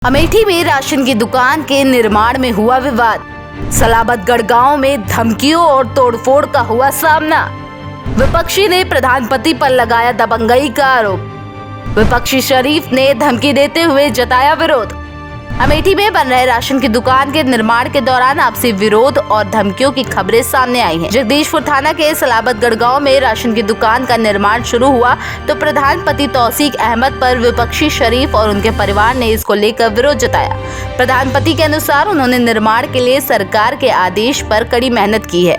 अमेठी में राशन की दुकान के निर्माण में हुआ विवाद। सलाबतगढ़ गांव में धमकियों और तोड़फोड़ का हुआ सामना। विपक्षी ने प्रधान पति पर लगाया दबंगई का आरोप। विपक्षी शरीफ ने धमकी देते हुए जताया विरोध। अमेठी में बन रहे राशन की दुकान के निर्माण के दौरान आपसी विरोध और धमकियों की खबरें सामने आई हैं। जगदीशपुर थाना के सलाबतगढ़ गांव में राशन की दुकान का निर्माण शुरू हुआ तो प्रधान पति तौसीक अहमद पर विपक्षी शरीफ और उनके परिवार ने इसको लेकर विरोध जताया। प्रधान पति के अनुसार उन्होंने निर्माण के लिए सरकार के आदेश पर कड़ी मेहनत की है,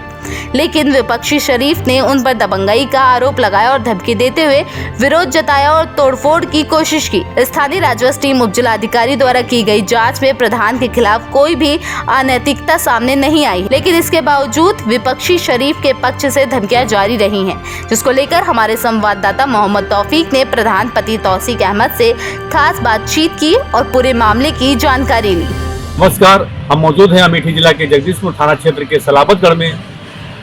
लेकिन विपक्षी शरीफ ने उन पर दबंगई का आरोप लगाया और धमकी देते हुए विरोध जताया और तोड़फोड़ की कोशिश की। स्थानीय राजस्व टीम उप जिलाधिकारी द्वारा की गई जांच में प्रधान के खिलाफ कोई भी अनैतिकता सामने नहीं आई, लेकिन इसके बावजूद विपक्षी शरीफ के पक्ष से धमकियां जारी रही हैं, जिसको लेकर हमारे संवाददाता मोहम्मद तौफीक ने प्रधान पति तौसीक अहमद से खास बातचीत की और पूरे मामले की जानकारी ली। नमस्कार, हम मौजूद हैं अमेठी जिला के जगदीशपुर थाना क्षेत्र के सलाबतगढ़ में,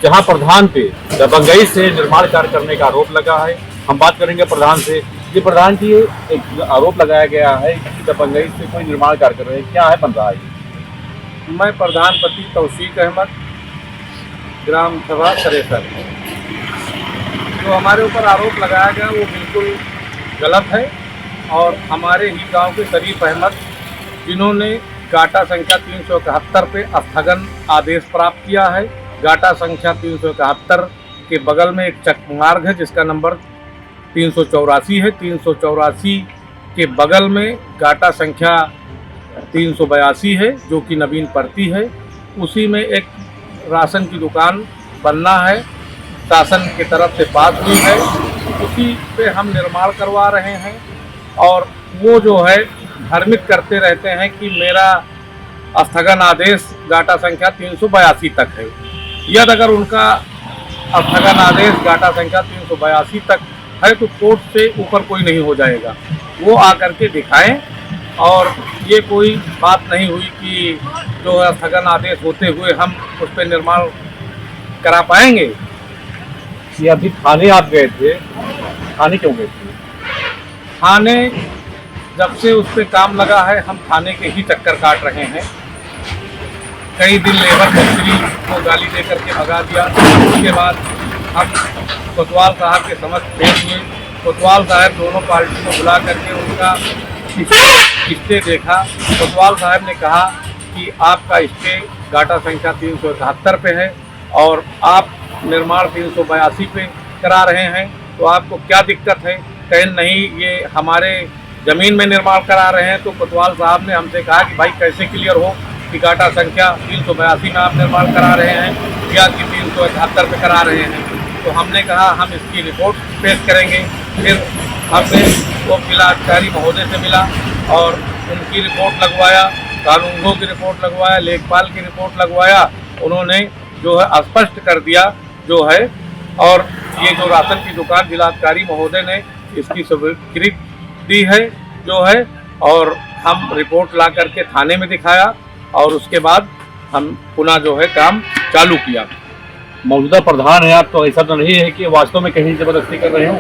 जहां प्रधान पे दबंगई से निर्माण कार्य करने का आरोप लगा है। हम बात करेंगे प्रधान से। ये प्रधान जी, एक आरोप लगाया गया है कि दबंगई से कोई निर्माण कार्य कर रहे हैं, क्या है बन रहा है? मैं प्रधानपति तौसीक अहमद, ग्राम सभा सरेसर, जो हमारे ऊपर आरोप लगाया गया वो बिल्कुल गलत है। और हमारे ही गांव के शरीफ अहमद, जिन्होंने गाटा संख्या 371 पे स्थगन आदेश प्राप्त किया है। गाटा संख्या 371 के बगल में एक चक मार्ग है जिसका नंबर 384 है। 384 के बगल में गाटा संख्या 382 है जो कि नवीन पड़ती है। उसी में एक राशन की दुकान बनना है, शासन की तरफ से बात हुई है, उसी पे हम निर्माण करवा रहे हैं। और वो जो है भ्रमित करते रहते हैं कि मेरा स्थगन आदेश गाटा संख्या 382 तक है। यदि अगर उनका स्थगन आदेश गाटा संख्या 382 तक है तो कोर्ट से ऊपर कोई नहीं हो जाएगा। वो आकर के दिखाएं। और ये कोई बात नहीं हुई कि जो स्थगन आदेश होते हुए हम उस पर निर्माण करा पाएंगे। ये अभी थाने आप गए थे, थाने क्यों गए थे? थाने जब से उस पर काम लगा है हम थाने के ही चक्कर काट रहे हैं। कई दिन लेबर मिस्त्री को गाली दे करके भगा दिया। उसके बाद हम कोतवाल साहब के समक्ष पेश हुए। कोतवाल साहब दोनों पार्टी को बुला करके उनका स्टे देखा। कोतवाल साहब ने कहा कि आपका स्टे गाटा संख्या 371 पे है और आप निर्माण 382 पे करा रहे हैं, तो आपको क्या दिक्कत है? कहीं नहीं, ये हमारे ज़मीन में निर्माण करा रहे हैं। तो कोतवाल साहब ने हमसे कहा कि भाई कैसे क्लियर हो कि गाटा संख्या 382 में आप निर्माण करा रहे हैं या कि 371 पे करा रहे हैं। तो हमने कहा हम इसकी रिपोर्ट पेश करेंगे। फिर हमने वो जिलाधिकारी महोदय से मिला और उनकी रिपोर्ट लगवाया, कानूनगो की रिपोर्ट लगवाया, लेखपाल की रिपोर्ट लगवाया। उन्होंने जो है स्पष्ट कर दिया जो है। और ये जो राशन की दुकान जिलाधिकारी महोदय ने इसकी स्वीकृति दी है जो है। और हम रिपोर्ट ला करके थाने में दिखाया और उसके बाद हम पुनः जो है काम चालू किया। मौजूदा प्रधान है आप, तो ऐसा तो नहीं है कि वास्तव में कहीं जबरदस्ती कर रहे हो?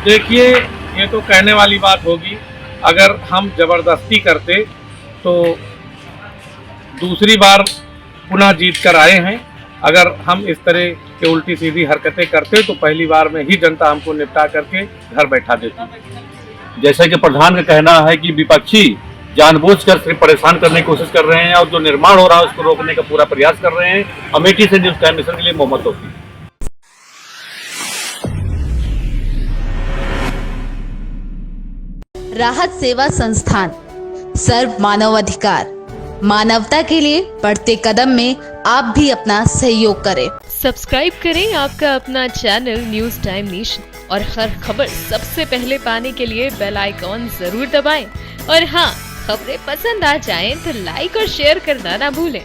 देखिए, ये तो कहने वाली बात होगी। अगर हम जबरदस्ती करते तो दूसरी बार पुनः जीत कर आए हैं। अगर हम इस तरह के उल्टी सीधी हरकतें करते तो पहली बार में ही जनता हमको निपटा करके घर बैठा देती। जैसा कि प्रधान का कहना है कि विपक्षी जानबूझकर सिर्फ परेशान करने की कोशिश कर रहे हैं और जो निर्माण हो रहा है उसको रोकने का पूरा प्रयास कर रहे हैं। अमेठी से न्यूज़ टाइम मिशन के लिए मोहम्मद तौफीक। राहत सेवा संस्थान, सर्व मानव अधिकार, मानवता के लिए बढ़ते कदम में आप भी अपना सहयोग करें। सब्सक्राइब करें आपका अपना चैनल न्यूज़ टाइम नेशन और हर खबर सबसे पहले पाने के लिए बेल आइकॉन जरूर दबाएं। और हाँ, खबरें पसंद आ जाएं तो लाइक और शेयर करना ना भूलें।